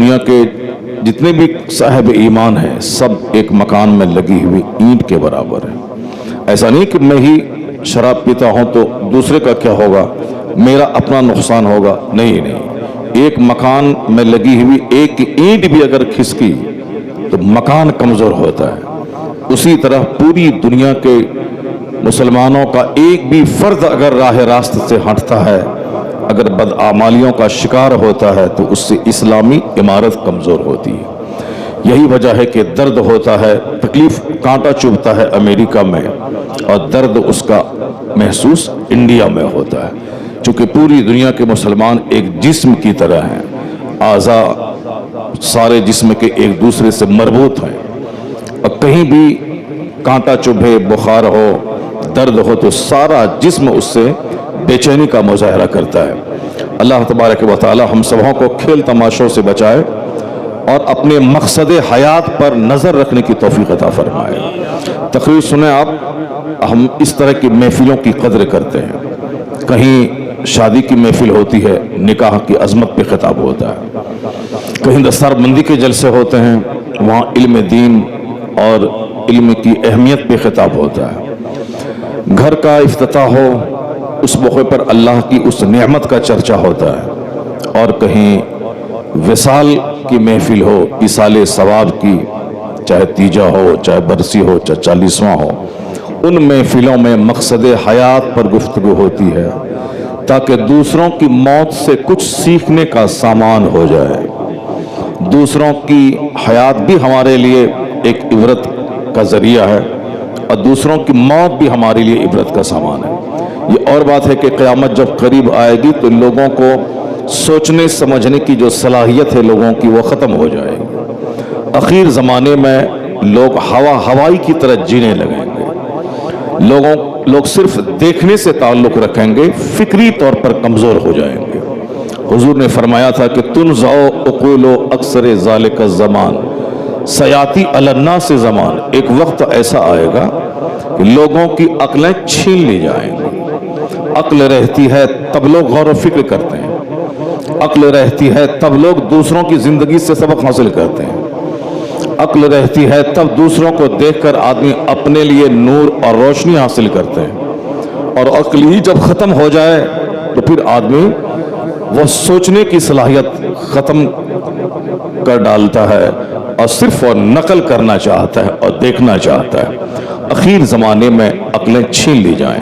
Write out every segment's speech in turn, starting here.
دنیا کے جتنے بھی صاحب ایمان ہیں سب ایک مکان میں لگی ہوئی اینٹ کے برابر ہیں۔ ایسا نہیں کہ میں ہی شراب پیتا ہوں تو دوسرے کا کیا ہوگا، میرا اپنا نقصان ہوگا، نہیں، ایک مکان میں لگی ہوئی ایک اینٹ بھی اگر کھسکی تو مکان کمزور ہوتا ہے۔ اسی طرح پوری دنیا کے مسلمانوں کا ایک بھی فرد اگر راہ راست سے ہٹتا ہے، اگر بدعمالیوں کا شکار ہوتا ہے تو اس سے اسلامی عمارت کمزور ہوتی ہے۔ یہی وجہ ہے کہ درد ہوتا ہے، تکلیف کانٹا چبھتا ہے امریکہ میں، اور درد اس کا محسوس انڈیا میں ہوتا ہے، چونکہ پوری دنیا کے مسلمان ایک جسم کی طرح ہیں، اعضاء سارے جسم کے ایک دوسرے سے مربوط ہیں، اور کہیں بھی کانٹا چبھے، بخار ہو، درد ہو تو سارا جسم اس سے بے چینی کا مظاہرہ کرتا ہے۔ اللہ تبارک و تعالی ہم سبوں کو کھیل تماشوں سے بچائے اور اپنے مقصد حیات پر نظر رکھنے کی توفیق عطا فرمائے۔ تقریر سنیں آپ، ہم اس طرح کی محفلوں کی قدر کرتے ہیں۔ کہیں شادی کی محفل ہوتی ہے، نکاح کی عظمت پہ خطاب ہوتا ہے، کہیں دستار بندی کے جلسے ہوتے ہیں، وہاں علم دین اور علم کی اہمیت پہ خطاب ہوتا ہے۔ گھر کا افتتاح ہو، اس موقع پر اللہ کی اس نعمت کا چرچا ہوتا ہے، اور کہیں وصال کی محفل ہو، ایصال ثواب کی، چاہے تیجا ہو، چاہے برسی ہو، چاہے 40واں ہو، ان محفلوں میں مقصد حیات پر گفتگو ہوتی ہے تاکہ دوسروں کی موت سے کچھ سیکھنے کا سامان ہو جائے۔ دوسروں کی حیات بھی ہمارے لیے ایک عبرت کا ذریعہ ہے، اور دوسروں کی موت بھی ہمارے لیے عبرت کا سامان ہے۔ یہ اور بات ہے کہ قیامت جب قریب آئے گی تو لوگوں کو سوچنے سمجھنے کی جو صلاحیت ہے لوگوں کی وہ ختم ہو جائے گی۔ اخیر زمانے میں لوگ ہوائی کی طرح جینے لگیں گے، لوگ صرف دیکھنے سے تعلق رکھیں گے، فکری طور پر کمزور ہو جائیں گے۔ حضور نے فرمایا تھا کہ تنزع عقول اکثر ذالک الزمان سیاتی علی الناس زمان، ایک وقت ایسا آئے گا کہ لوگوں کی عقلیں چھین لی جائیں گی۔ عقل رہتی ہے تب لوگ غور و فکر کرتے ہیں، عقل رہتی ہے تب لوگ دوسروں کی زندگی سے سبق حاصل کرتے ہیں، عقل رہتی ہے تب دوسروں کو دیکھ کر آدمی اپنے لیے نور اور روشنی حاصل کرتے ہیں، اور عقل ہی جب ختم ہو جائے تو پھر آدمی وہ سوچنے کی صلاحیت ختم کر ڈالتا ہے اور صرف وہ نقل کرنا چاہتا ہے اور دیکھنا چاہتا ہے۔ اخیر زمانے میں عقلیں چھین لی جائیں،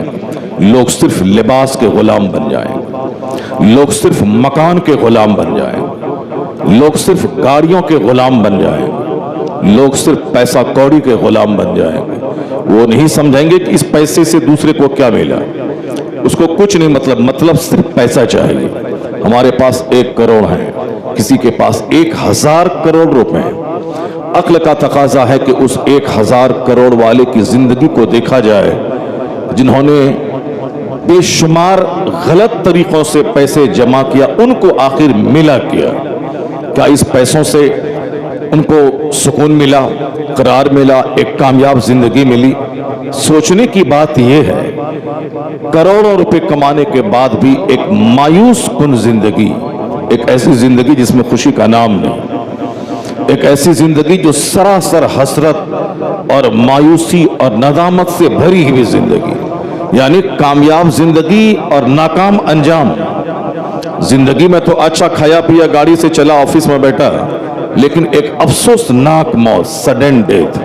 لوگ صرف لباس کے غلام بن جائیں، لوگ صرف مکان کے غلام بن جائیں، لوگ صرف گاڑیوں کے غلام بن جائیں، لوگ صرف پیسہ کوڑی کے غلام بن جائیں گے۔ وہ نہیں سمجھیں گے کہ اس پیسے سے دوسرے کو کیا ملا، اس کو کچھ نہیں، مطلب صرف پیسہ چاہیے۔ ہمارے پاس 1 کروڑ ہے، کسی کے پاس 1000 کروڑ روپے ہیں۔ عقل کا تقاضا ہے کہ اس 1000 کروڑ والے کی زندگی کو دیکھا جائے، جنہوں نے بے شمار غلط طریقوں سے پیسے جمع کیا، ان کو آخر ملا کیا؟ کیا اس پیسوں سے ان کو سکون ملا، قرار ملا، ایک کامیاب زندگی ملی؟ سوچنے کی بات یہ ہے، کروڑوں روپے کمانے کے بعد بھی ایک مایوس کن زندگی، ایک ایسی زندگی جس میں خوشی کا نام نہیں، ایک ایسی زندگی جو سراسر حسرت اور مایوسی اور ندامت سے بھری ہوئی زندگی، یعنی کامیاب زندگی اور ناکام انجام۔ زندگی میں تو اچھا کھایا پیا، گاڑی سے چلا، آفس میں بیٹھا، لیکن ایک افسوسناک موت، سڈن ڈیتھ،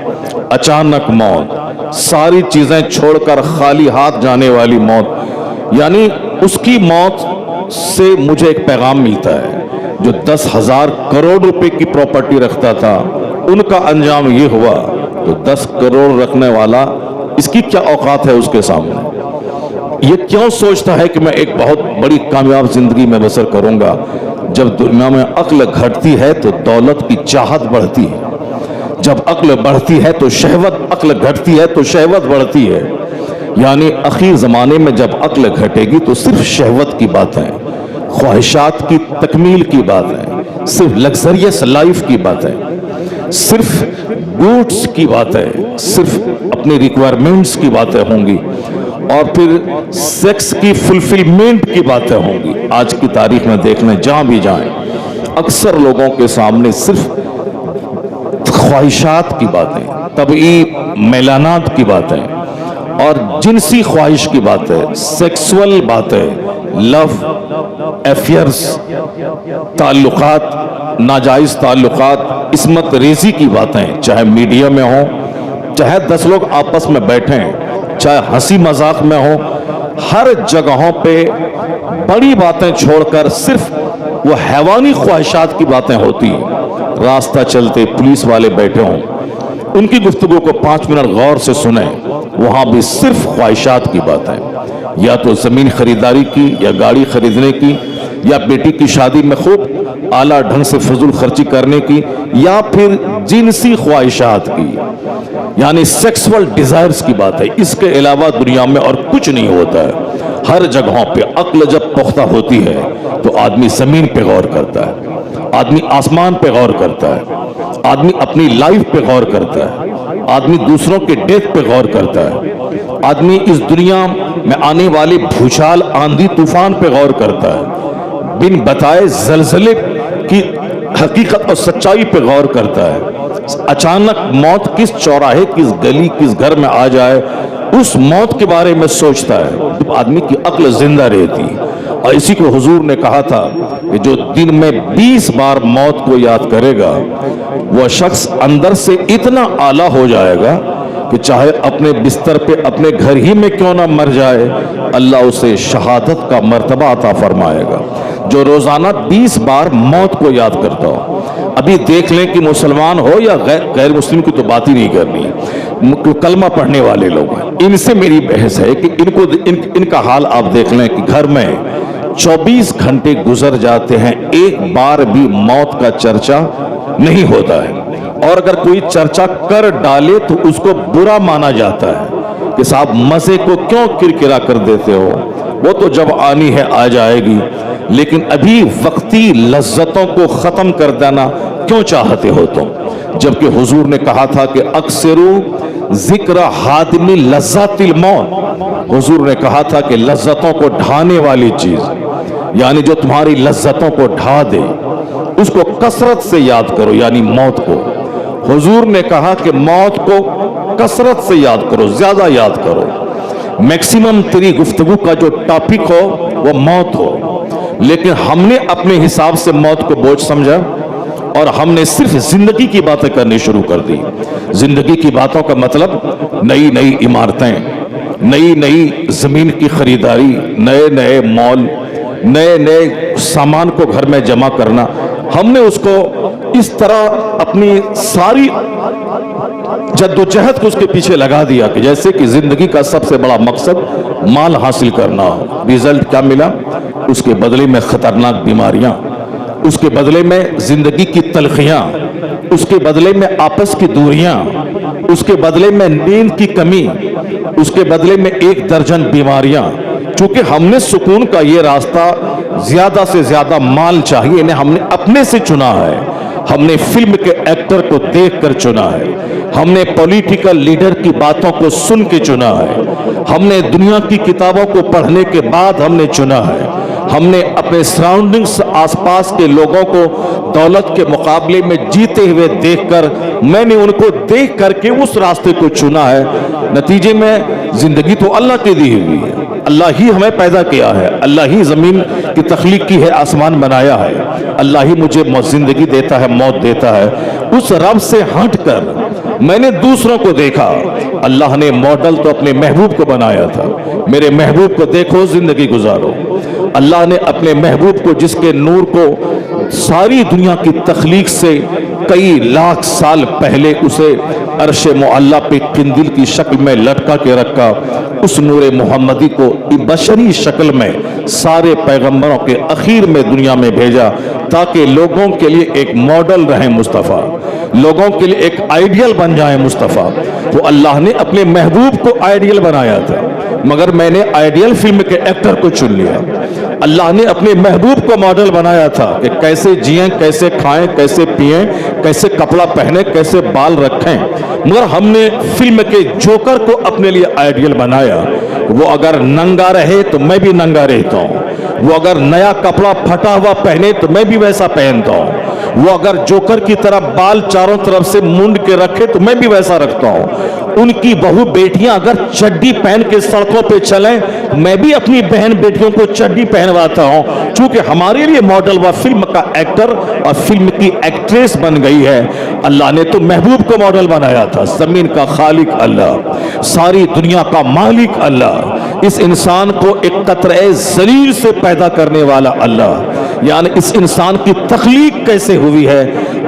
اچانک موت، ساری چیزیں چھوڑ کر خالی ہاتھ جانے والی موت، یعنی اس کی موت سے مجھے ایک پیغام ملتا ہے۔ جو 10,000 کروڑ روپے کی پراپرٹی رکھتا تھا، ان کا انجام یہ ہوا تو 10 کروڑ رکھنے والا اس کی کیا اوقات ہے اس کے سامنے؟ یہ کیوں سوچتا ہے کہ میں ایک بہت بڑی کامیاب زندگی میں بسر کروں گا؟ جب دنیا میں عقل گھٹتی ہے تو دولت کی چاہت بڑھتی ہے، جب عقل بڑھتی ہے تو شہوت، عقل گھٹتی ہے تو شہوت بڑھتی ہے۔ یعنی اخیر زمانے میں جب عقل گھٹے گی تو صرف شہوت کی باتیں، خواہشات کی تکمیل کی باتیں، صرف لگزریس لائف کی باتیں، صرف گوڈس کی باتیں، صرف اپنی ریکوائرمنٹس کی باتیں ہوں گی، اور پھر سیکس کی فلفلمنٹ کی باتیں ہوں گی۔ آج کی تاریخ میں دیکھ لیں، جہاں بھی جائیں अक्सर लोगों के सामने सिर्फ ख्वाहिशात की बातें, तबई मैलानात की बातें और जिनसी ख्वाहिश की बातें, सेक्सुअल बातें, लव अफेयर्स, ताल्लुकात, नाजायज ताल्लुकात, इस्मत रेजी की बातें, चाहे मीडिया में हो, चाहे 10 लोग आपस में बैठें, चाहे हंसी मजाक में हो, हर जगहों पे बड़ी बातें छोड़कर सिर्फ वो हैवानी ख्वाहिशात की बातें होती हैं। रास्ता चलते पुलिस वाले बैठे हों, उनकी गुफ्तगू को 5 मिनट गौर से सुने, वहां भी सिर्फ ख्वाहिशात की बातें, या तो जमीन खरीदारी की, या गाड़ी खरीदने की, या बेटी की शादी में खूब आला ढंग से फजूल खर्ची करने की, या फिर जिनसी ख्वाहिशात की, यानी सेक्सुअल डिजायर्स की बात है। इसके अलावा दुनिया में और कुछ नहीं होता है। हर जगहों पे अक्ल जब पुख्ता होती है तो आदमी जमीन पे गौर करता है, आदमी आसमान पे गौर करता है, आदमी अपनी लाइफ पे गौर करता है, आदमी दूसरों के डेथ पे गौर करता है, आदमी इस दुनिया में आने वाले भूचाल, आंधी तूफान पे गौर करता है, बिन बताए जलजले की हकीकत और सच्चाई पे गौर करता है। अचानक मौत किस चौराहे, किस गली, किस घर में आ जाए, उस मौत के बारे में सोचता है। तो आदमी की अक्ल जिंदा रहती है। और इसी को हुजूर ने कहा था कि जो दिन में 20 बार मौत को याद करेगा वह शख्स अंदर से इतना आला हो जाएगा कि चाहे अपने बिस्तर पे अपने घर ही में क्यों ना मर जाए, अल्लाह उसे शहादत का मर्तबा अता फरमाएगा। जो रोजाना 20 बार मौत को याद करता हो। अभी देख लें कि मुसलमान हो या गैर मुस्लिम की तो बात ही नहीं करनी है, कलमा पढ़ने वाले लोग हैं, इनसे मेरी बहस है कि इनका हाल आप देख लें कि घर में 24 घंटे गुजर जाते हैं, एक बार भी मौत का चर्चा नहीं होता है। और अगर कोई चर्चा कर डाले तो उसको बुरा माना जाता है कि साहब मजे को क्यों किरकिरा कर देते हो, वो तो जब आनी है आ जाएगी, लेकिन अभी वक्ती लज्जतों को खत्म कर देना क्यों चाहते हो तुम। जबकि हुजूर ने कहा था कि अक्सरू जिक्र हादमी लज्जातिल मौत, हुजूर ने कहा था कि लज्जतों को ढाने वाली चीज, यानी जो तुम्हारी लज्जतों को ढा दे, उसको कसरत से याद करो, यानी मौत को। हुजूर ने कहा कि मौत को कसरत से याद करो, ज्यादा याद करो। मैक्सिमम तेरी गुफ्तगू का जो टॉपिक हो वो मौत हो। लेकिन हमने अपने हिसाब से मौत को बोझ समझा और हमने सिर्फ जिंदगी की बातें करनी शुरू कर दी। जिंदगी की बातों का मतलब नई नई इमारतें, नई नई जमीन की खरीदारी, नए नए मॉल, नए नए सामान को घर में जमा करना। हमने उसको इस तरह अपनी सारी जद्दोजहद को उसके पीछे लगा दिया कि जैसे कि जिंदगी का सबसे बड़ा मकसद माल हासिल करना हो। रिजल्ट क्या मिला? उसके बदले में खतरनाक बीमारियां, उसके बदले में जिंदगी की तलखियां, उसके बदले में आपस की दूरियां, उसके बदले में नींद की कमी, उसके बदले में 1 दर्जन बीमारियां। चूंकि हमने सुकून का ये रास्ता ज्यादा से ज्यादा माल चाहिए इन्हें हमने अपने से चुना है। हमने फिल्म के एक्टर को देखकर चुना है, हमने पॉलिटिकल लीडर की बातों को सुन के चुना है, हमने दुनिया की किताबों को पढ़ने के बाद हमने चुना है, हमने अपने सराउंडिंग्स आसपास के लोगों को दौलत के मुकाबले में जीते हुए देखकर, मैंने उनको देख करके उस रास्ते को चुना है। नतीजे में जिंदगी तो अल्लाह की दी हुई है, अल्लाह ही हमें पैदा किया है, अल्लाह ही जमीन की तख्लीक की है, आसमान बनाया है, अल्लाह ही मुझे जिंदगी देता है, मौत देता है। उस रब से हटकर मैंने दूसरों को देखा। अल्लाह ने मॉडल तो अपने महबूब को बनाया था, मेरे महबूब को देखो, जिंदगी गुजारो। अल्लाह ने अपने महबूब को, जिसके नूर को सारी दुनिया की तख्लीक से कई लाख साल पहले उसे अर्श मुअल्ला पे किंदिल की शक्ल में लटका के रखा, उस नूर मोहम्मदी को बशरी शक्ल में सारे पैगंबरों के आखिर में दुनिया में भेजा ताकि लोगों के लिए एक मॉडल रहे मुस्तफ़ा, लोगों के लिए एक आइडियल बन जाए मुस्तफ़ा। तो अल्लाह ने अपने महबूब को आइडियल बनाया था, मगर मैंने आइडियल फिल्म के एक्टर को चुन लिया। अल्लाह ने अपने महबूब को मॉडल बनाया था कि कैसे जिएं, कैसे खाएं, कैसे पिएं, कैसे कपड़ा पहने, कैसे बाल रखें, मगर हमने फिल्म के जोकर को अपने लिए आइडियल बनाया। वो अगर नंगा रहे तो मैं भी नंगा रहता हूँ, वो अगर नया कपड़ा फटा हुआ पहने तो मैं भी वैसा पहनता हूँ, वो अगर जोकर की तरह बाल चारों तरफ से मुंड के रखे तो मैं भी वैसा रखता हूँ, उनकी बहू बेटियां अगर चड्डी पहन के सड़कों पे चलें मैं भी अपनी बहन बेटियों को चड्डी पहनवाता हूं, चूंकि हमारे लिए मॉडल व फिल्म का एक्टर और फिल्म की एक्ट्रेस बन गई है। अल्लाह ने तो महबूब को मॉडल बनाया था। जमीन का खालिक अल्लाह, सारी दुनिया का मालिक अल्लाह, इस इंसान को एक कतरे जलील से पैदा करने वाला अल्लाह, यानी इस इंसान की तख्लीक कैसे हुई है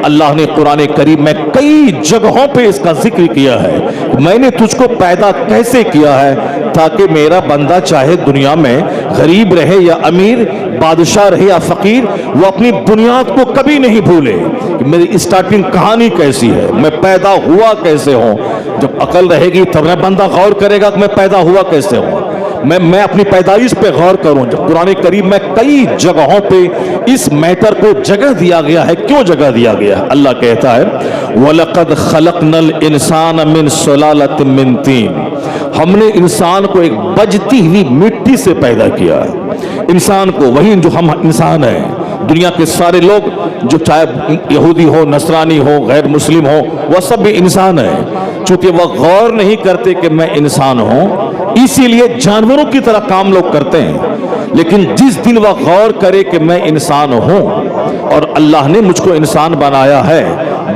अल्लाह ने कुरान करीम में कई जगहों पे इसका जिक्र किया है। मैंने तुझको पैदा कैसे किया है ताकि मेरा बंदा चाहे दुनिया में गरीब रहे या अमीर, बादशाह रहे या फकीर, वो अपनी बुनियाद को कभी नहीं भूले कि मेरी स्टार्टिंग कहानी कैसी है, मैं पैदा हुआ कैसे हूं। जब अकल रहेगी तब मैं बंदा गौर करेगा कि मैं पैदा हुआ कैसे हूं, मैं अपनी पैदाइश पे गौर करूं। जब कुरान करीम में कई जगहों पे इस मैटर को जगह दिया गया है, क्यों जगह दिया गया है? अल्लाह कहता है वलक़द खलक़नल इंसान मिन सुलालतिन मिन तीन, हमने इंसान को एक बजती हुई मिट्टी से पैदा किया है। इंसान को, वही जो हम इंसान हैं, दुनिया के सारे लोग जो चाहे यहूदी हो, नसरानी हो, गैर मुस्लिम हो, वह सब भी इंसान है। चूंकि वह गौर नहीं करते कि मैं इंसान हूं, इसीलिए जानवरों की तरह काम लोग करते हैं। लेकिन जिस दिन वह गौर करे कि मैं इंसान हूं और अल्लाह ने मुझको इंसान बनाया है,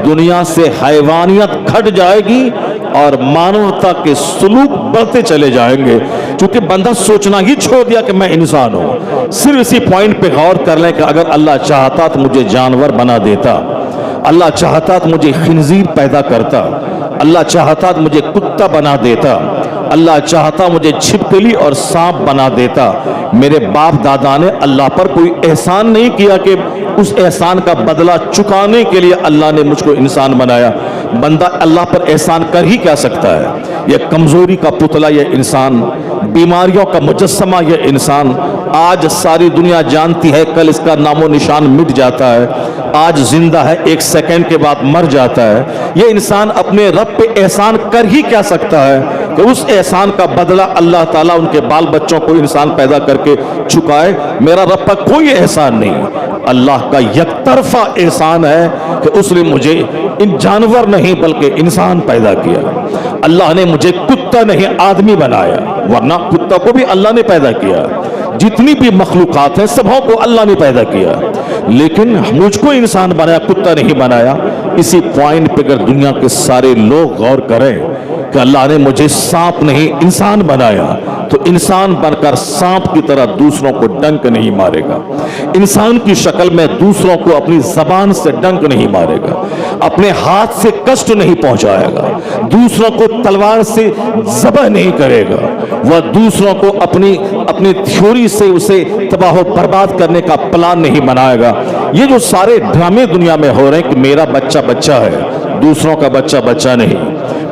दुनिया से हैवानियत घट जाएगी और मानवता के सुलूक बढ़ते चले जाएंगे। क्योंकि बंदा सोचना ही छोड़ दिया कि मैं इंसान हूं। सिर्फ इसी पॉइंट पे गौर कर लें कि अगर अल्लाह चाहता तो मुझे जानवर बना देता, अल्लाह चाहता तो मुझे खिंजीर पैदा करता, अल्लाह चाहता तो मुझे कुत्ता बना देता, अल्लाह चाहता मुझे छिपकली और सांप बना देता। मेरे बाप दादा ने अल्लाह पर कोई एहसान नहीं किया कि उस एहसान का बदला चुकाने के लिए अल्लाह ने मुझको इंसान बनाया। बंदा अल्लाह पर एहसान कर ही क्या सकता है? यह कमजोरी का पुतला यह इंसान, बीमारियों का मुजस्समा यह इंसान, आज सारी दुनिया जानती है कल इसका नामो निशान मिट जाता है, आज जिंदा है एक सेकंड के बाद मर जाता है। यह इंसान अपने रब पे एहसान कर ही क्या सकता है कि उस एहसान का बदला अल्लाह ताला उनके बाल बच्चों को इंसान पैदा करके चुकाए? मेरा रब पर कोई एहसान नहीं, अल्लाह का यकतरफा एहसान है कि उसने मुझे इन जानवर नहीं बल्कि इंसान पैदा किया। अल्लाह ने मुझे कुत्ता नहीं आदमी बनाया, वरना कुत्ता को भी अल्लाह ने पैदा किया। जितनी भी मखलूकात हैं सबों को अल्लाह ने पैदा किया, लेकिन मुझको इंसान बनाया, कुत्ता नहीं बनाया। इसी पॉइंट पे अगर दुनिया के सारे लोग गौर करें कि अल्लाह ने मुझे सांप नहीं इंसान बनाया, तो इंसान बनकर सांप की तरह दूसरों को डंक नहीं मारेगा, इंसान की शक्ल में दूसरों को अपनी जबान से डंक नहीं मारेगा, अपने हाथ से कष्ट नहीं पहुंचाएगा, दूसरों को तलवार से ज़बह नहीं करेगा, वह दूसरों को अपनी थ्योरी से उसे तबाह बर्बाद करने का प्लान नहीं बनाएगा। ये जो सारे ड्रामे दुनिया में हो रहे हैं कि मेरा बच्चा बच्चा है, दूसरों का बच्चा बच्चा नहीं,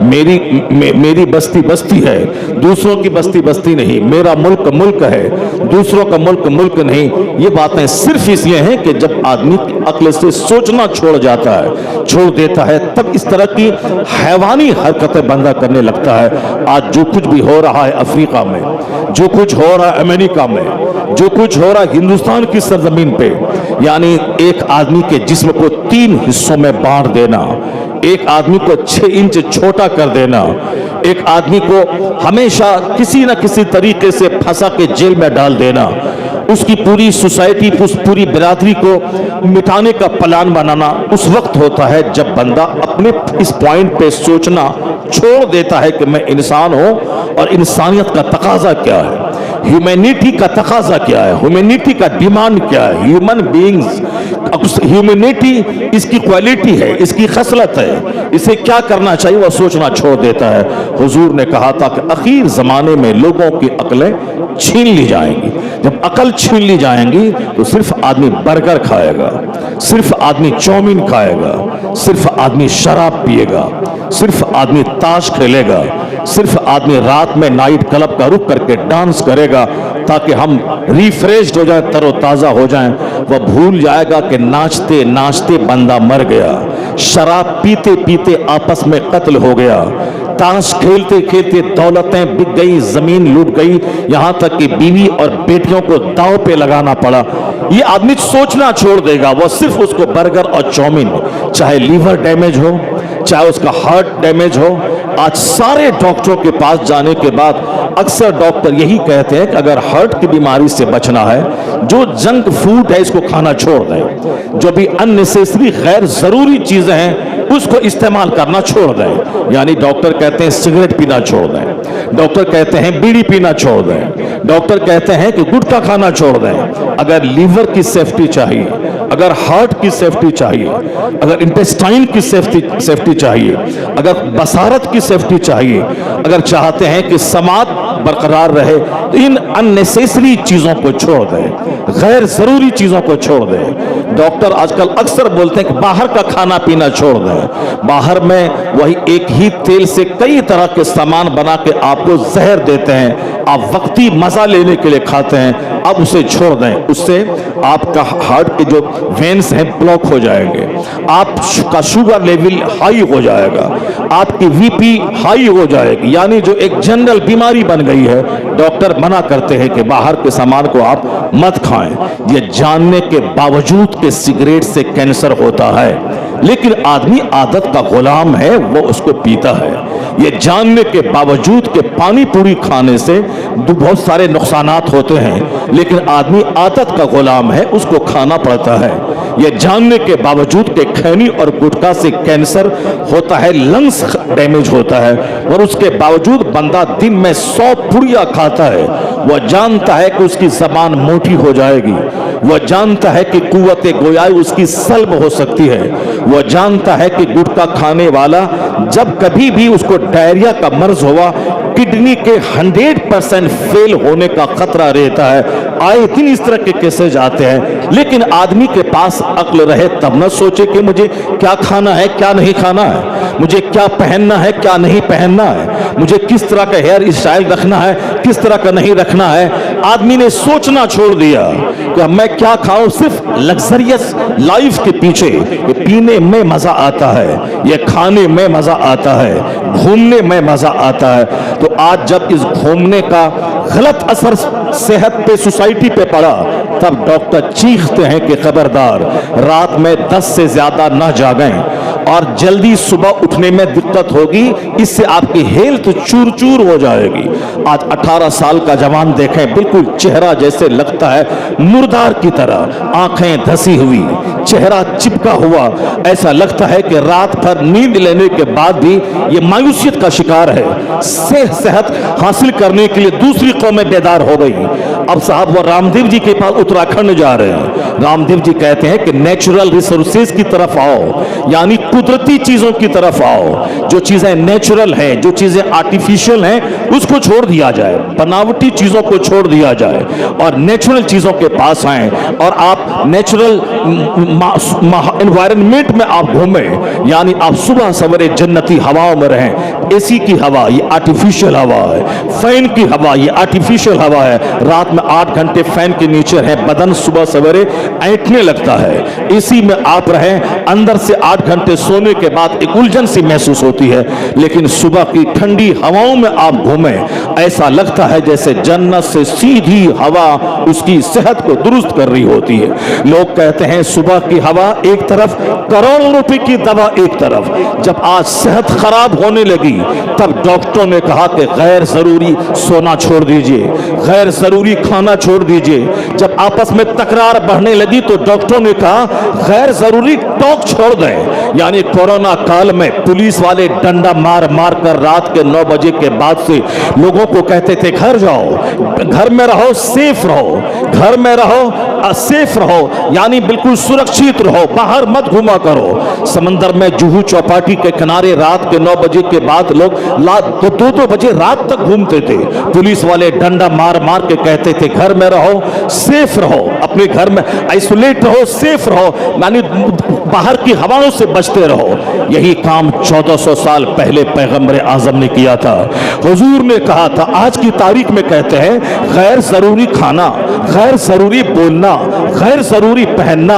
मेरी बस्ती बस्ती है, दूसरों की बस्ती बस्ती नहीं, मेरा मुल्क मुल्क है, दूसरों का मुल्क मुल्क नहीं, ये बातें सिर्फ इसलिए हैं कि जब आदमी अक्ल से सोचना छोड़ जाता है, छोड़ देता है, तब इस तरह की हैवानी हरकतें बंदा करने लगता है। आज जो कुछ भी हो रहा है अफ्रीका में, जो कुछ हो रहा है अमेरिका में, जो कुछ हो रहा है हिंदुस्तान की सरजमीन पे, यानी एक आदमी के जिस्म को 3 हिस्सों में बांट देना, एक आदमी को 6 इंच छोटा कर देना, एक आदमी को हमेशा किसी न किसी तरीके से फंसा के जेल में डाल देना, उसकी पूरी सोसाइटी, उस पूरी बिरादरी को मिटाने का प्लान बनाना उस वक्त होता है जब बंदा अपने इस पॉइंट पे सोचना छोड़ देता है कि मैं इंसान हूं और इंसानियत का तकाजा क्या है, ह्यूमैनिटी का तकाजा क्या है, ह्यूमैनिटी का डिमांड क्या है, ह्यूमन बीइंग्स, ह्यूमैनिटी इसकी क्वालिटी है, इसकी खसलत है, इसे क्या करना चाहिए वह सोचना छोड़ देता है। हुजूर ने कहा था कि आखिर जमाने में लोगों की अकलें छीन ली जाएंगी। जब अकल छीन ली जाएंगी तो सिर्फ आदमी बर्गर खाएगा, सिर्फ आदमी चाउमीन खाएगा, सिर्फ आदमी शराब पिएगा, सिर्फ आदमी ताश खेलेगा, सिर्फ आदमी रात में नाइट क्लब का रुख करके डांस करेगा ताकि हम रिफ्रेश्ड हो जाएं, तरोताज़ा हो जाएं। वह भूल जाएगा कि नाचते नाचते बंदा मर गया, शराब पीते पीते आपस में कत्ल हो गया, ताश खेलते खेलते दौलतें बिक गई, जमीन लूट गई, यहां तक कि बीवी और बेटियों को दांव पे लगाना पड़ा। ये आदमी सोचना छोड़ देगा, वो सिर्फ उसको बर्गर और चाउमीन, चाहे लीवर डैमेज हो, चाहे उसका हार्ट डैमेज हो। आज सारे डॉक्टरों के पास जाने के बाद अक्सर डॉक्टर यही कहते हैं कि अगर हार्ट की बीमारी से बचना है, जो जंक फूड है इसको खाना छोड़ दें, जो भी अननेसेसरी गैर जरूरी चीजें हैं उसको इस्तेमाल करना छोड़ दें। यानी डॉक्टर कहते हैं सिगरेट पीना छोड़ दें, डॉक्टर कहते हैं बीड़ी पीना छोड़ दें, डॉक्टर कहते हैं कि गुटखा खाना छोड़ दें। अगर लीवर की सेफ्टी चाहिए, अगर हार्ट की सेफ्टी चाहिए, अगर इंटेस्टाइन की सेफ्टी चाहिए, अगर बसारत की सेफ्टी चाहिए, अगर चाहते हैं कि समाज बरकरार रहे, तो इन अननेसेसरी चीजों को छोड़ दें, गैर जरूरी चीजों को छोड़ दें। डॉक्टर आजकल अक्सर बोलते हैं कि बाहर का खाना पीना छोड़ दें। बाहर में वही एक ही तेल से कई तरह के सामान बना के आपको जहर देते हैं, आप वक्ती मजा लेने के लिए खाते हैं, अब उसे छोड़ दें। उससे आपका हार्ट के जो वेन्स हैं ब्लॉक हो जाएंगे, आपका शुगर लेवल हाई हो जाएगा, आपकी वीपी हाई हो जाएगी, यानी जो एक जनरल बीमारी बन गई है। डॉक्टर मना करते हैं कि बाहर के सामान को आप मत खाएं। ये जानने के बावजूद कि सिगरेट से कैंसर होता है, लेकिन आदमी आदत का गुलाम है, वो उसको पीता है। ये जानने के बावजूद कि पानी पूरी खाने से बहुत सारे नुकसानात होते हैं, लेकिन आदमी आदत का गुलाम है, उसको खाना पड़ता है। ये जानने के बावजूद कि खैनी और गुटखा से कैंसर होता है, लंग्स डैमेज होता है, और उसके बावजूद बंदा दिन में 100 पुड़िया खाता है। वह जानता है कि उसकी जबान मोटी हो जाएगी, वह जानता है कि कुव्वते गोयाई उसकी सल्ब हो सकती है, वह जानता है कि गुटखा खाने वाला जब कभी भी उसको डायरिया का मर्ज हुआ, किडनी के 100% फेल होने का खतरा रहता है। आए दिन इस तरह के केसेज आते हैं, लेकिन आदमी के पास अक्ल रहे तब न सोचे कि मुझे क्या खाना है, क्या नहीं खाना है, मुझे क्या पहनना है, क्या नहीं पहनना है, मुझे किस तरह का हेयर स्टाइल रखना है, किस तरह का नहीं रखना है। आदमी ने सोचना छोड़ दिया कि मैं क्या खाऊं, सिर्फ लग्जरियस लाइफ के पीछे। ये पीने में मजा आता है, ये खाने में मजा आता है, घूमने में मजा आता है। तो आज जब इस घूमने का गलत असर सेहत पे, सोसाइटी पे पड़ा, तब डॉक्टर चीखते हैं कि खबरदार, रात में 10 से ज्यादा ना जागें और जल्दी सुबह उठने में दिक्कत होगी, इससे आपकी हेल्थ चूर चूर हो जाएगी। आज 18 साल का जवान देखें, बिल्कुल चेहरा जैसे लगता है मुर्दार की तरह, आंखें धसी हुई, चेहरा चिपका हुआ, ऐसा लगता है कि रात भर नींद लेने के बाद भी ये मायूसियत का शिकार है। सेहत हासिल करने के लिए दूसरी कौमें बेदार हो गई। अब साहब वो रामदेव जी के पास उत्तराखंड जा रहे हैं। रामदेव जी कहते हैं कि नेचुरल रिसोर्सेज की तरफ आओ, यानी कुदरती चीजों की तरफ आओ। जो चीजें नेचुरल हैं, जो चीजें आर्टिफिशियल हैं, उसको छोड़ दिया जाए, बनावटी चीजों को छोड़ दिया जाए और नेचुरल चीजों के पास आए, और आप नेचुरल एनवायरनमेंट में आप घूमें, यानी आप सुबह सवेरे जन्नती हवाओं में रहें। एसी की हवा ये आर्टिफिशियल हवा है, फैन की हवा ये आर्टिफिशियल हवा है। रात में 8 घंटे फैन के नीचे रहे, बदन सुबह सवेरे ऐंठने लगता है। एसी में आप रहें, अंदर से 8 घंटे सोने के बाद एक उलझन सी महसूस होती है, लेकिन सुबह की ठंडी हवाओं में आप घूमें, ऐसा लगता है जैसे जन्नत से सीधी हवा उसकी सेहत को दुरुस्त कर रही होती है। लोग कहते हैं सुबह की हवा एक तरफ, करोड़ों रुपए की दवा एक तरफ। जब आज सेहत खराब होने लगी, तब डॉक्टरों ने कहा कि गैर जरूरी सोना छोड़ दीजिए, गैर जरूरी खाना छोड़ दीजिए। जब आपस में तकरार बढ़ने लगी, तो डॉक्टरों ने कहा गैर जरूरी टॉक छोड़ दें। यानी कोरोना काल में पुलिस वाले डंडा मार मार कर रात के 9 बजे के बाद से लोगों को कहते थे घर जाओ, घर में रहो, सेफ रहो, घर में रहो, सेफ रहो, यानी बिल्कुल सुरक्षित रहो, बाहर मत घुमा करो। समंदर में जुहू चौपाटी के किनारे रात के 9 बजे के बाद लोग 2-2 बजे रात तक घूमते थे। पुलिस वाले डंडा मार मार के कहते थे घर में रहो, सेफ रहो, अपने घर में आइसोलेट रहो, सेफ रहो, यानी बाहर की हवाओं से बचते रहो। यही काम 1400 साल पहले पैगंबर आजम ने किया था। हुजूर ने कहा था, आज की तारीख में कहते हैं गैर जरूरी खाना, गैर जरूरी बोलना, गैर जरूरी पहनना,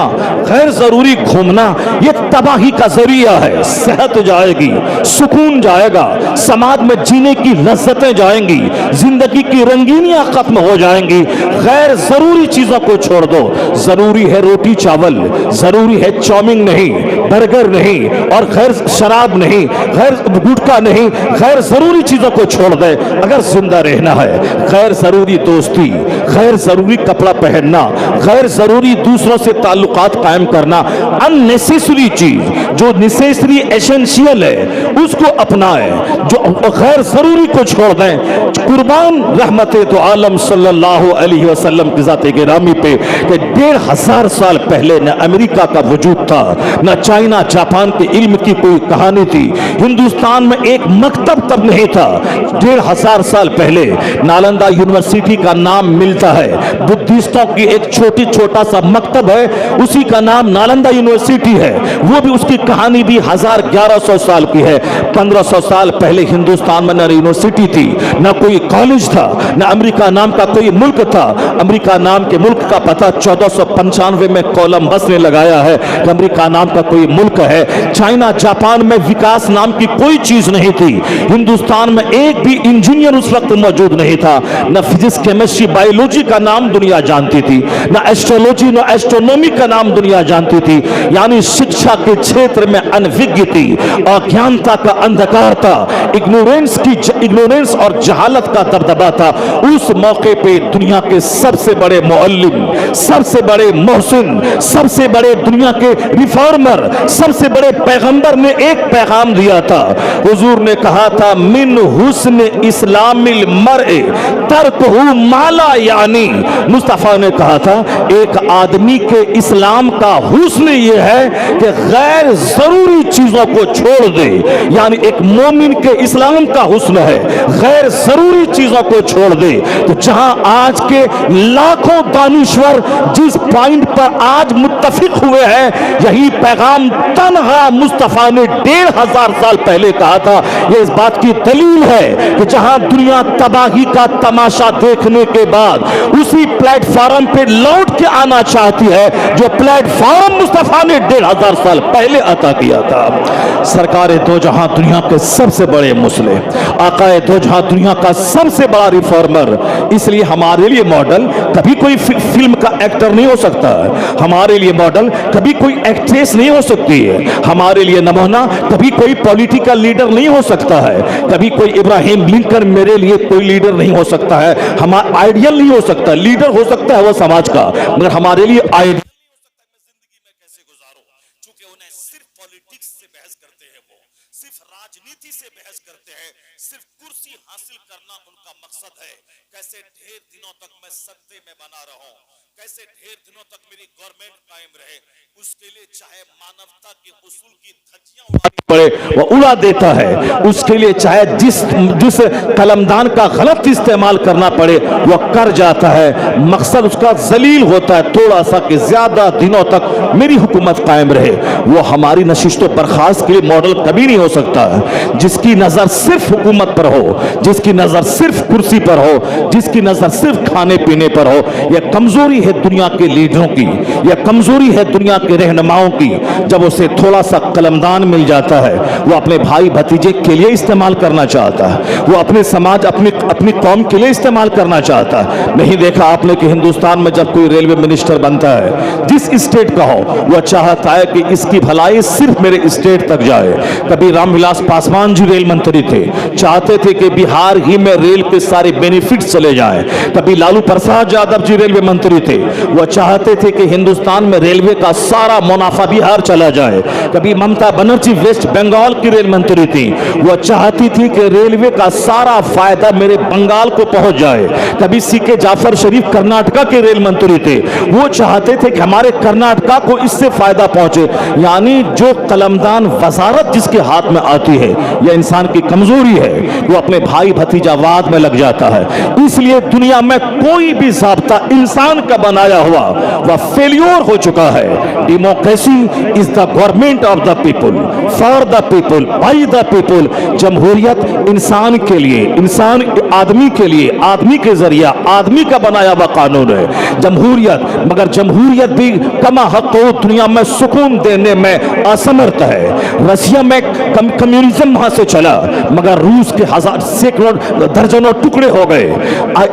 गैर जरूरी घूमना, ये तबाही का जरिया है। सेहत जाएगी, सुकून जाएगा, समाज में जीने की लज्जतें जाएंगी, जिंदगी की रंगीनियां खत्म हो जाएंगी। गैर जरूरी चीजों को छोड़ दो। जरूरी है रोटी चावल, जरूरी है चाउमीन नहीं, बर्गर नहीं, और गैर शराब नहीं, गैर गुटखा नहीं, गैर जरूरी चीजों को छोड़ दे अगर जिंदा रहना है। गैर जरूरी दोस्ती, गैर जरूरी कपड़ा पहनना, गैर जरूरी दूसरों से ताल्लुकात कायम करना, अननेसेसरी चीज जो नेसेसरी एसेंशियल है उसको अपनाए, जो गैर जरूरी को छोड़ दें। कुर्बान रहमते तो आलम सल्लल्लाहु अलैहि वसल्लम की ज़ात गिरामी पे कि 1500 साल पहले न अमेरिका का वजूद था, न चाइना जापान के इल्म की कोई कहानी थी। हिंदुस्तान में एक मकतब तब नहीं था। 1500 साल पहले नालंदा यूनिवर्सिटी का नाम मिलता है। बुद्धिस्टों की एक छोटा सा मकतब है, उसी का नाम नालंदा यूनिवर्सिटी है। वो भी उसकी कहानी भी 1100 साल की है। 1500 साल पहले हिंदुस्तान में न यूनिवर्सिटी थी, न कोई कॉलेज था, न अमेरिका नाम का कोई मुल्क था। अमेरिका नाम के मुल्क का पता 1495 में कोलंबस ने लगाया है कि अमेरिका नाम का कोई मुल्क है। चाइना जापान में विकास नाम की कोई चीज नहीं थी। हिंदुस्तान में एक भी इंजीनियर उस वक्त मौजूद नहीं था। न फिजिक्स केमिस्ट्री बायोलॉजी का नाम दुनिया जानती थी, न एस्ट्रोलॉजी न एस्ट्रोनॉमी का नाम दुनिया जानती थी। यानी शिक्षा के क्षेत्र में अनभिज्ञ थी, अज्ञानता का अंधकार था, इग्नोरेंस और जहालत का दबदबा था। उस मौके पे दुनिया के सबसे बड़े मुअल्लिम, सबसे बड़े मोहसिन, सबसे बड़े दुनिया के रिफॉर्मर, सबसे बड़े पैगंबर ने एक पैगाम दिया था। हुजूर ने कहा था, मिन हुस्न इस्लामिल मर्ए तर्कहु माला, यानी मुस्तफा ने कहा था एक आदमी के इस्लाम का हुस्न ये है कि गैर जरूरी चीजों को छोड़ दे। यानी एक मोमिन के इस्लाम का हुस्न है गैर जरूरी चीजों को छोड़ दे। तो जहां आज के लाखों दानिश्वर जिस पॉइंट पर आज मुत्तफिक हुए हैं, यही पैगाम तन्हा मुस्तफा ने 1500 साल पहले कहा था। यह इस बात की दलील है कि जहां दुनिया तबाही का तमाशा देखने के बाद उसी प्लेटफॉर्म पे लौट के आना चाहती है जो प्लेटफॉर्म मुस्तफा ने 1500 साल पहले अता किया था। सरकार दो जहां दुनिया के सबसे बड़े मुस्लिम, आकाए दो जहां दुनिया का सबसे बड़ा रिफॉर्मर। इसलिए हमारे लिए मॉडल कभी कोई फिल्म का एक्टर नहीं हो सकता है, हमारे लिए मॉडल कभी कोई एक्ट्रेस नहीं हो सकती है, हमारे लिए नमूना कभी कोई पॉलिटिकल लीडर नहीं हो सकता है, कभी कोई इब्राहिम लिंकन मेरे लिए कोई लीडर नहीं हो सकता है, हमारा आइडियल नहीं हो सकता। लीडर हो सकता है वो समाज का, मगर हमारे लिए आइडियल सिर्फ राजनीति से बहस करते हैं, सिर्फ कुर्सी हासिल करना उनका मकसद है। कैसे ढेर दिनों तक मैं सत्ते में बना रहूं, कैसे ढेर दिनों तक मेरी गवर्नमेंट कायम रहे, उसके लिए चाहे मानवता के उसूल की धज्जियां उड़ानी पड़े वो उड़ा देता है। उसके लिए चाहे जिस कलमदान का गलत इस्तेमाल करना पड़े वो कर जाता है। मकसद उसका जलील होता है थोड़ा सा कि ज्यादा दिनों तक मेरी हुकूमत कायम रहे। वो हमारी नशिस्त व बर्खास्त के लिए मॉडल कभी नहीं हो सकता है। जिसकी नजर सिर्फ हुकूमत पर हो, जिसकी नजर सिर्फ कुर्सी पर हो, जिसकी नजर सिर्फ खाने पीने पर हो, यह कमजोरी है दुनिया के लीडरों की, यह कमजोरी है दुनिया के रहनुमाओं की। जब उसे थोड़ा सा कलमदान मिल जाता है वो अपने भाई भतीजे के लिए इस्तेमाल करना चाहता है, वो अपने समाज अपनी कौम के लिए इस्तेमाल करना चाहता है। नहीं देखा आपने कि हिंदुस्तान में जब कोई रेलवे मिनिस्टर बनता है जिस स्टेट का हो, वह चाहता है कि इसकी भलाई सिर्फ मेरे स्टेट तक जाए। कभी रामविलास पासवान जी रेल मंत्री थे, चाहते थे कि बिहार ही में रेल के सारे बेनिफिट्स चले जाएं। कभी लालू प्रसाद यादव जी रेलवे मंत्री थे, वह चाहते थे कि हिंदुस्तान में रेलवे का सारा मुनाफा बिहार चला जाए। कभी ममता बनर्जी वेस्ट बंगाल की रेल मंत्री थी, वह चाहती थी कि रेलवे का सारा फायदा मेरे बंगाल को पहुंच जाए। कभी सीके जाफर शरीफ कर्नाटका के रेल मंत्री थे, वो चाहते थे कि हमारे कर्नाटका को इससे फायदा पहुंचे। यानी जो कलमदान वजारत जिसके हाथ में आती है यह इंसान की कमजोरी है, वो अपने भाई भतीजावाद में लग जाता है। इसलिए दुनिया में कोई भी ज़ाब्ता इंसान का बनाया हुआ वह फेल्योर हो चुका है। Democracy is the government of the people, for the people, by the people. जमहूरियत इंसान के लिए, इंसान आदमी के लिए, आदमी के जरिया आदमी का बनाया हुआ कानून है जमहूरियत। मगर जमहूरियत भी कमा हक को दुनिया में सुकून देने में असमर्थ है। रशिया में कम्युनिज्म वहां से चला, मगर रूस के हजार सैकड़ों दर्जनों टुकड़े हो गए।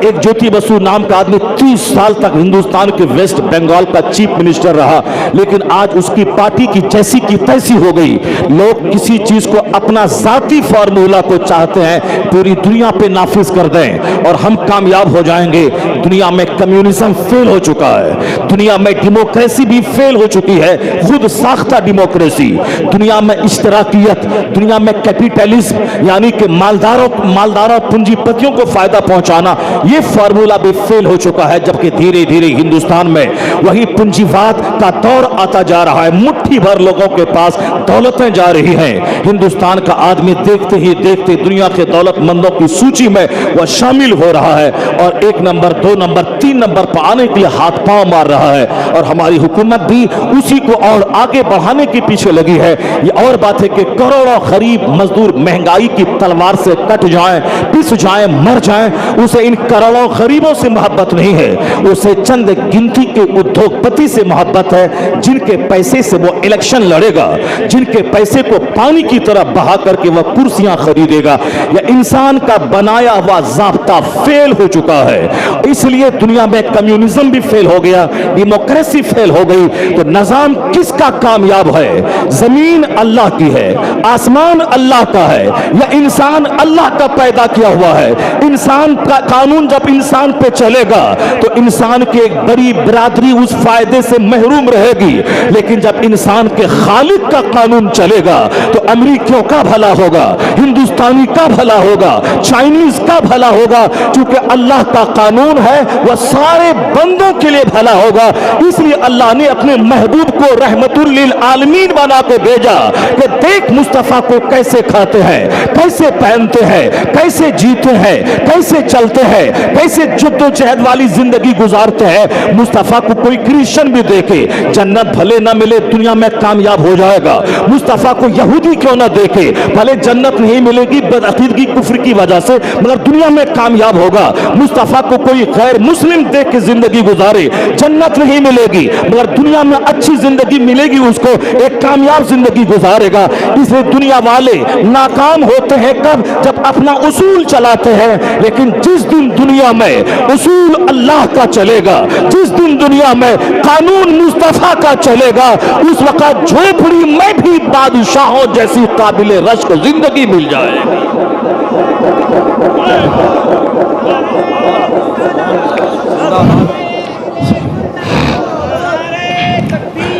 एक ज्योति बसु नाम का आदमी 30 साल तक हिंदुस्तान के वेस्ट बंगाल का चीफ मिनिस्टर रहा, लेकिन आज उसकी पार्टी की जैसी की तैसी हो गई। लोग किसी चीज को अपना जाती फार्मूला को चाहते हैं पूरी दुनिया पे नाफिज कर दें और हम कामयाब हो जाएंगे। दुनिया में कम्युनिज्म फेल हो चुका है, दुनिया में डेमोक्रेसी भी फेल हो चुकी है, खुद साख्ता डेमोक्रेसी। दुनिया में इश्तराकियत, दुनिया में कैपिटलिज्म यानी कि मालदारों पूंजीपतियों को फायदा पहुंचाना, ये फार्मूला भी फेल हो चुका है। जबकि धीरे धीरे हिंदुस्तान में वही पूंजीवाद का दौर आता जा रहा है। मुट्ठी भर लोगों के पास दौलतें जा रही हैं। हिंदुस्तान का आदमी देखते ही देखते दुनिया के दौलतमंदों की सूची में वह शामिल हो रहा है और 1 नंबर 2 नंबर 3 नंबर पर आने के लिए हाथ पांव मार रहा है। और हमारी हुकूमत भी उसी को और आगे बढ़ाने के पीछे लगी है। ये और बात है कि करोड़ों गरीब मजदूर महंगाई की तलवार से कट जाएं, पिस जाएं, मर जाएं, उसे इन करोड़ों गरीबों से मोहब्बत नहीं है, उसे चंद गिनती के उद्योगपति से मोहब्बत है जिनके पैसे से वो इलेक्शन लड़ेगा, जिनके पैसे को पानी की तरह बहा करके वह कुर्सियां खरीदेगा। यह इंसान का बनाया हुआ ज़ाब्ता फेल हो चुका है। इसलिए दुनिया में कम्युनिज्म भी फेल हो गया, डेमोक्रेसी फेल हो गई। तो निजाम किसका कामयाब है? जमीन अल्लाह की है, आसमान अल्लाह का है, या इंसान अल्लाह का पैदा किया हुआ है। इंसान का कानून जब इंसान पे चलेगा तो इंसान की एक बड़ी बिरादरी उस फायदे से महरूम रहेगी। लेकिन जब इंसान के खालिक का कानून चलेगा तो अमेरिकियों का भला होगा, हिंदुस्तानी का भला होगा, चाइनीज का भला होगा। क्योंकि अल्लाह का कानून है वह सारे बंदों के लिए भला होगा। इसलिए अल्लाह ने अपने महबूब को रहमतुल लिल आलमीन बना के भेजा कि देख मुस्तफा को कैसे खाते हैं, कैसे पहनते हैं, कैसे जीते हैं, कैसे चलते हैं, कैसे जद्दोजहद वाली जिंदगी गुजारते हैं। मुस्तफा को कोई क्रिश्चियन भी देखे, जन्नत भले ना मिले दुनिया में कामयाब हो जाएगा। मुस्तफा को यहूदी क्यों ना देखे, भले जन्नत नहीं मिलेगी बदअकीदगी कुफ्र की वजह से, मगर दुनिया में कामयाब होगा। मुस्तफा को कोई गैर मुस्लिम देख के जिंदगी गुजारे, जन्नत नहीं मिलेगी मगर दुनिया में अच्छी जिंदगी मिलेगी, उसको एक कामयाब जिंदगी गुजारेगा। इसलिए दुनिया वाले नाकाम होते हैं कब? जब अपना उसूल चलाते हैं। लेकिन जिस दिन दुनिया में उसूल अल्लाह का चलेगा, जिस दिन दुनिया में कानून मुस्तफा का चलेगा, उस वक्त झोपड़ी में भी बादशाहों जैसी काबिले रश्क जिंदगी मिल जाएगी।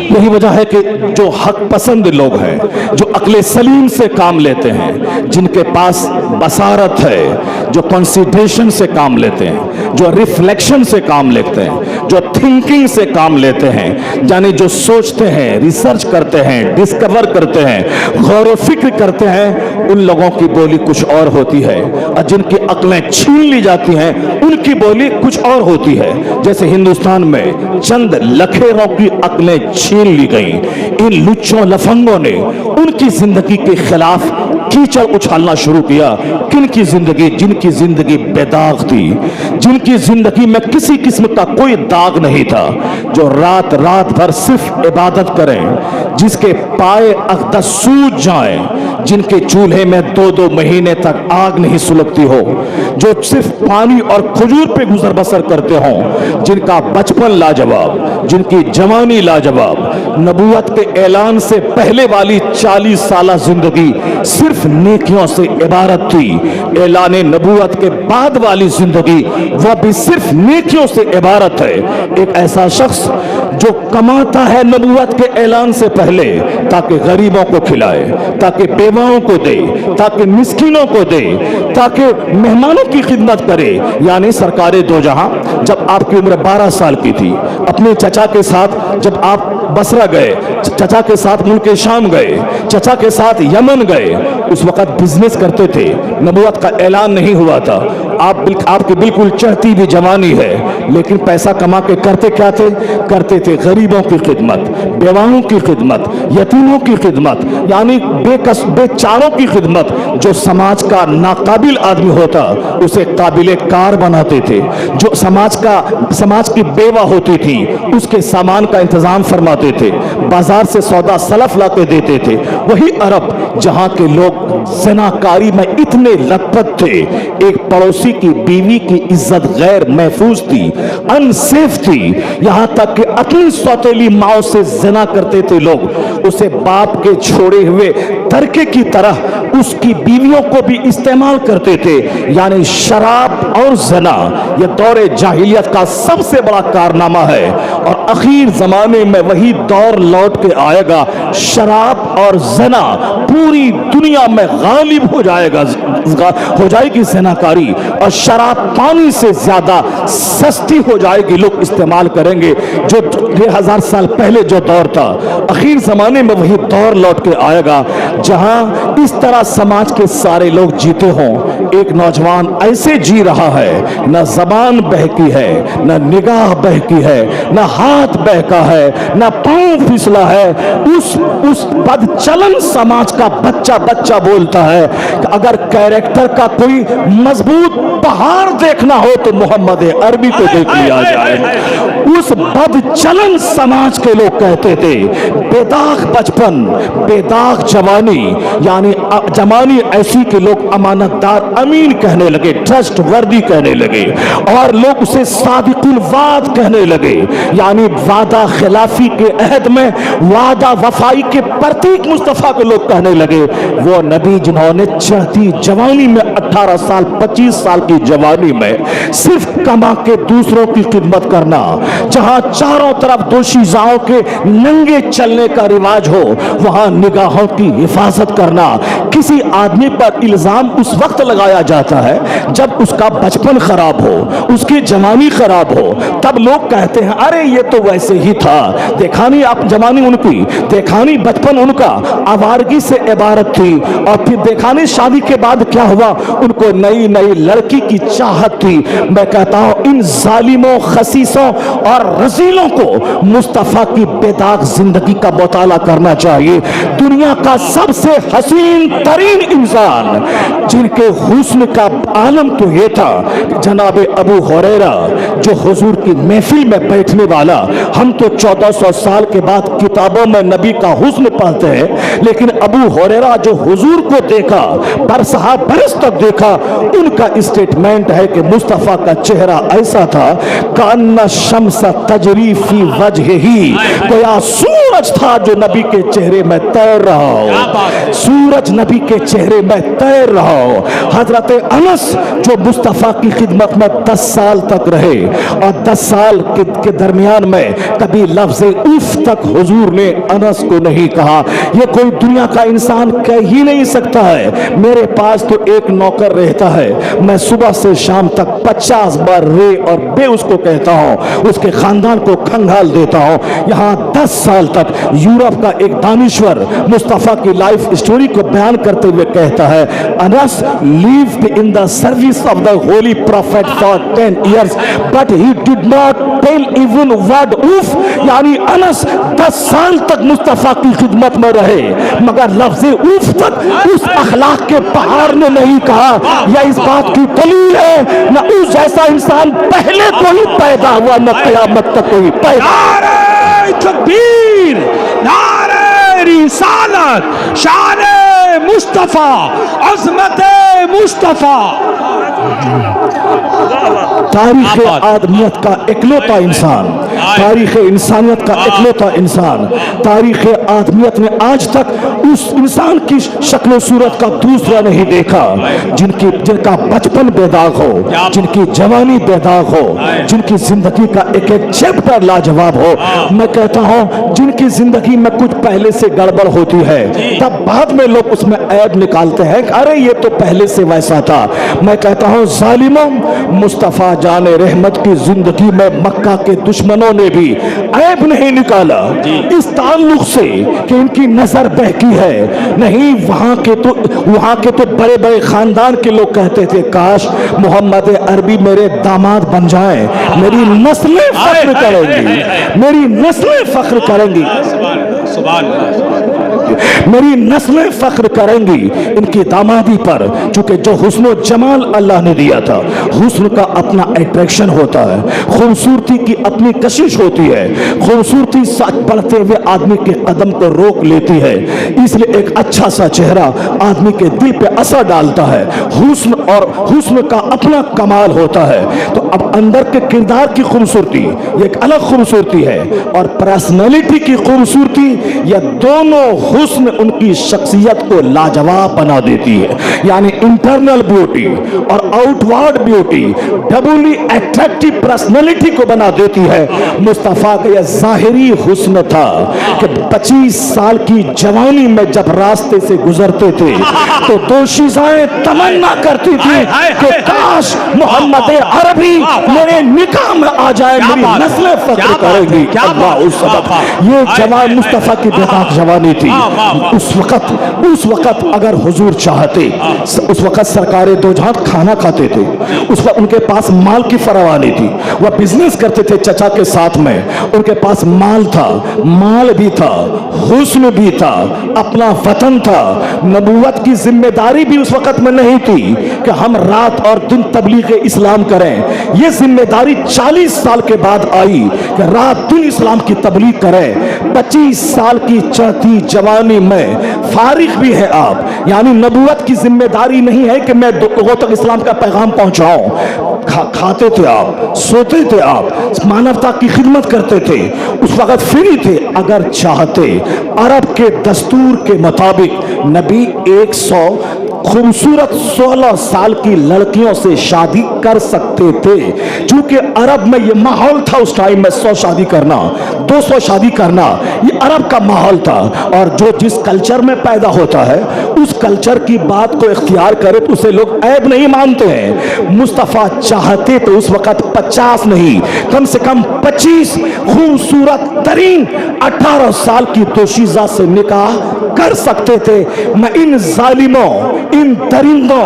यही वजह है कि जो हक पसंद लोग हैं, जो अक्ले सलीम से काम लेते हैं, जिनके पास बसारत है, जो कंसिडरेशन से काम लेते हैं, जो रिफ्लेक्शन से काम लेते हैं, जो थिंकिंग से काम लेते हैं, यानी जो सोचते हैं, रिसर्च करते हैं, डिस्कवर करते हैं, गौर व फिक्र करते हैं, उन लोगों की बोली कुछ और होती है। और जिनकी अक्लें छीन ली जाती हैं उनकी बोली कुछ और होती है। जैसे हिंदुस्तान में चंद लखेरों की अक्लें छीन ली गई। इन लुच्चों लफंगों ने उनकी जिंदगी के खिलाफ कीचड़ उछालना शुरू किया। किनकी जिंदगी? जिनकी जिंदगी बेदाग थी, जिनकी जिंदगी में किसी किस्म का कोई दाग नहीं था, जो रात रात भर सिर्फ इबादत करें, जिसके पाए अक़दस सूज जाएं, जिनके चूल्हे में 2-2 महीने तक आग नहीं सुलगती हो, जो सिर्फ पानी और खजूर पे गुजर बसर करते हों, जिनका बचपन लाजवाब, जिनकी जवानी लाजवाब, नबूवत के ऐलान से पहले वाली 40 साल जिंदगी सिर्फ नेकियों से इबारत थी, ऐलान नबूवत के बाद वाली जिंदगी वह भी सिर्फ नेकियों से इबारत है। एक ऐसा शख्स जो कमाता है नबूवत के ऐलान से पहले ताकि गरीबों को खिलाए, ताकि बेवाओं को दे, ताकि मिस्किनों को दे, ताकि मेहमानों की खिदमत करे। यानी सरकारे दो जहां, जब आपकी उम्र 12 साल की थी, अपने चचा के साथ जब आप बसरा गए, चचा के साथ मुल्क शाम गए, चचा के साथ यमन गए। उस वक्त बिजनेस करते थे, नबुवत का ऐलान नहीं हुआ था। आपकी बिल्कुल चढ़ती भी जवानी है, लेकिन पैसा कमा के करते क्या थे? करते थे गरीबों की खिदमत, बेवाओं की खिदमत, यतीमों की खिदमत, यानी बेचारों की खिदमत। जो समाज का नाकाबिल आदमी होता उसे काबिल कार बनाते थे। जो समाज की बेवा होती थी उसके सामान का इंतजाम फरमाते थे, बाजार से सौदा सलफ लाके देते थे। वही अरब जहां के लोग ज़नाकारी में इतने लथपथ थे, एक पड़ोसी की बीवी की इज्जत गैर महफूज थी, अनसेफ थी, यहां तक कि अपनी सौतेली माओ से ज़ना करते थे लोग। उसे बाप के छोड़े हुए तरके की तरह उसकी बीवियों को भी इस्तेमाल करते थे। यानी शराब और ज़ना यह दौरे जाहिलियत का सबसे बड़ा कारनामा है, और आखिर जमाने में वही दौर लौट के आएगा। शराब और ज़ना पूरी दुनिया में गालिब हो जाएगी ज़नाकारी, और शराब पानी से ज्यादा सस्ती हो जाएगी, लोग इस्तेमाल करेंगे। जो 1000 साल पहले जो दौर था, आखिर जमाने में वही दौर लौट के आएगा जहां इस तरह समाज के सारे लोग जीते हों। एक नौजवान ऐसे जी रहा है, न जबान बहकी है, न निगाह बहकी है, न हाथ बहका है, न पांव फिसला है। उस बदचलन समाज का बच्चा बोलता है कि अगर कैरेक्टर का कोई मजबूत पहाड़ देखना हो तो मोहम्मद अरबी को देख लिया जाए। उस बदचलन समाज के लोग कहते थे बेदाग बचपन, बेदाग जवानी, यानी जवानी ऐसी कि लोग अमानतदार अमीन कहने लगे, ट्रस्ट वर्दी कहने लगे, और लोग उसे सादिकुल वाद कहने लगे, यानी वादा खिलाफी के अहद में वादा वफाई के प्रतीक मुस्तफा को लोग कहने लगे। वो नबी जिन्होंने चढ़ती जवानी में 18 साल 25 साल की जवानी में सिर्फ कमा के दूसरों की खिदमत करना, जहां चारों तरफ दोशीजाओं के नंगे चलने का रिवाज हो, वहां निगाहों की हिफाजत करना। किसी आदमी पर इल्जाम उस वक्त लगाया जाता है जब उसका बचपन खराब हो, उसकी जवानी खराब हो, तब लोग कहते हैं अरे ये तो वैसे ही था, देखा नहीं आप जवानी उनकी, देखा नहीं बचपन उनका आवारगी से इबारत थी, और फिर देखा नहीं शादी के बाद क्या हुआ, उनको नई नई लड़की की चाहत थी। मैं कहता हूं इन जालिमों, खसीसों और रजीलों को मुस्तफा की बेदाग जिंदगी का मुताला करना चाहिए। दुनिया का सबसे हसीन तरीन इंसान जिनके हुस्न का आलम तो ये था, जनाब अबू हुरैरा जो हुजूर की महफिल में बैठने वाला। हम तो 1400 साल के बाद किताबों में नबी का हुस्न पढ़ते हैं, लेकिन अबू हुरैरा जो हुजूर को देखा, बरसहा बरस तक देखा, उनका स्टेटमेंट है कि मुस्तफा का चेहरा ऐसा था कान्ना शम्स तजरी फी वजहिही, गोया सूरज था जो नबी के चेहरे में तैर रहा हो, सूरज नबी के चेहरे में तैर रहा हो। हजरत अनस जो मुस्तफा की खिदमत में 10 साल तक रहे, और 10 साल के दरमियान में कभी लफ्ज़ उफ तक हुजूर ने अनस को नहीं कहा। ये कोई दुनिया का इंसान कह ही नहीं सकता है। मेरे पास तो एक नौकर रहता है, मैं सुबह से शाम तक 50 बार रे और बे उसको कहता हूँ, उसके खानदान को खंगाल देता हूँ। यहाँ 10 साल तक यूरोप का एक दानिश्वर मुस्तफा की लाइफ स्टोरी को बयान करते हुए कहता है Anas lived in the service of the holy prophet for 10 years but he did not tell even word उफ, यानी अनस 10 साल तक मुस्तफा की खिदमत में रहे, मगर लफ्ज़ उफ तक उस अखलाक के पहाड़ ने नहीं कहा। यह इस बात की दलील है न उस जैसा इंसान पहले कोई पैदा हुआ न क़यामत तक कोई पैदा। नारे तकबीर, नारे रिसालत, शान मुस्तफा, अज़मत मुस्तफा। तारीख़ आदमियत का इकलौता इंसान, तारीख़ इंसानियत का इकलौता इंसान, तारीख़ आदमियत ने आज तक उस इंसान की शक्ल सूरत का दूसरा नहीं देखा जिनका बचपन बेदाग हो, जिनकी जवानी बेदाग हो, जिनकी जिंदगी का एक एक चैप्टर लाजवाब हो। मैं कहता हूं जिनकी जिंदगी में कुछ पहले से गड़बड़ होती है, तब बाद में लोग उसमें ऐब निकालते हैं, अरे ये तो पहले से वैसा था। मैं कहता हूं जालिमों, मुस्तफा जाने रहमत की जिंदगी में मक्का के दुश्मनों ने भी ऐब नहीं निकाला इस ताल्लुक से कि इनकी नजर बहकी है। नहीं, वहां के तो बड़े बड़े खानदान के लोग कहते थे काश मोहम्मद अरबी मेरे दामाद बन जाएं, मेरी नस्लें फख्र करेंगी, मेरी नस्लें फख्र करेंगी, मेरी नस्लें फख्र करेंगी इनकी दामादी पर। चूंकि जो हुस्न जमाल अल्लाह ने दिया था, हुस्न का अपना अट्रैक्शन होता है, खूबसूरती की अपनी कशिश होती है, खूबसूरती सच बढ़ते हुए आदमी के कदम को रोक लेती है। इसलिए एक अच्छा सा चेहरा आदमी के दिल पे असर डालता है। हुस्न और हुस्न का अपना कमाल होता है। तो अब अंदर के किरदार की खूबसूरती ये एक अलग खूबसूरती है, और पर्सनैलिटी की खूबसूरती, यह दोनों हुस्न उनकी शख्सियत को लाजवाब बना देती है। यानी इंटरनल ब्यूटी और आउटवर्ड ब्यूटी डबली अट्रैक्टिव पर्सनैलिटी को बना देती है। मुस्तफा का यह जाहिरी हुस्न था कि 25 साल की जवानी में जब रास्ते से गुजरते थे तो दोशीज़ाएं तमन्ना करती थी कि काश मोहम्मद अरबी मेरे निकाह में आ जाए, मेरी नस्लें फख्र करेंगी। ये जवान मुस्तफा की बेताक जवानी थी। उस वक्त अगर हुजूर चाहते, उस वक्त सरकारें दो जहां खाना खाते थे, उस वक्त उनके पास माल की फरावानी थी, वह बिजनेस करते थे चचा के साथ में, उनके पास माल था, माल भी था, हुस्न भी था, अपना वतन था। नबूवत की जिम्मेदारी भी उस वक्त में नहीं थी कि हम रात और दिन तबलीग इस्लाम करें। यह जिम्मेदारी 40 साल के बाद आई कि रात दिन इस्लाम की तबलीग करें। 25 साल की चढ़ती जवानी में फारिग भी है आप, यानी नबूवत की जिम्मेदारी नहीं है कि मैं लोगों तक इस्लाम का पैगाम पहुंचाऊं। खाते थे आप, सोते थे आप, मानवता की खिदमत करते थे, उस वक्त फ्री थे। अगर चाहते अरब के दस्तूर के मुताबिक नबी 100 खूबसूरत 16 साल की लड़कियों से शादी कर सकते थे। चूंकि अरब में यह माहौल था उस टाइम में 100 शादी करना, 200 शादी करना, ये अरब का माहौल था। और जो जिस कल्चर में पैदा होता है उस कल्चर की बात को इख्तियार करे तो उसे लोग ऐब नहीं मानते हैं। मुस्तफा चाहते तो उस वक्त 50 नहीं, कम से कम 25 खूबसूरत तरीन 18 साल की दोशीज़ा से निकाह कर सकते थे। मैं इन जालिमों, इन दरिंदों,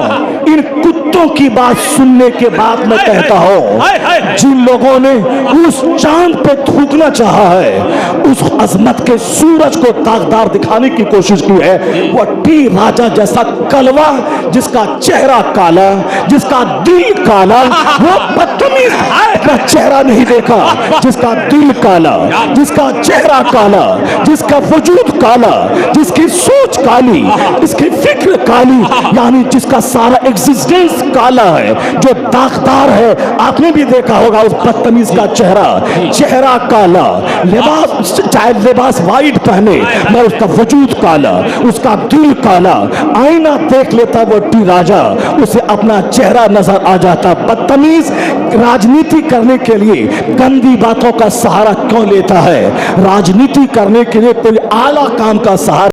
इन कुत्तों की बात सुनने के बाद मैं कहता हूं जिन लोगों ने उस चांद पे थूकना चाहा है, उस अजमत के सूरज को दागदार दिखाने की कोशिश की है, वह टी राजा जैसा कलवा जिसका चेहरा काला, जिसका दिल काला, वो बदतमीज अपना चेहरा नहीं देखा, जिसका दिल काला, जिसका चेहरा काला, जिसका वजूद काला, जिसकी सोच काली, इसकी फिक्र काली, यानी जिसका सारा एग्जिस्टेंस काला है, जो दागदार है। आपने भी देखा होगा उस बदतमीज का चेहरा काला, चाहे लिबास वाइट पहने मगर उसका वजूद काला, उसका दिल काला। आईना देख लेता वो टी राजा, उसे अपना चेहरा नजर आ जाता। बदतमीज राजनीति करने के लिए गंदी बातों का सहारा क्यों लेता है? राजनीति करने के लिए कोई आला काम का सहारा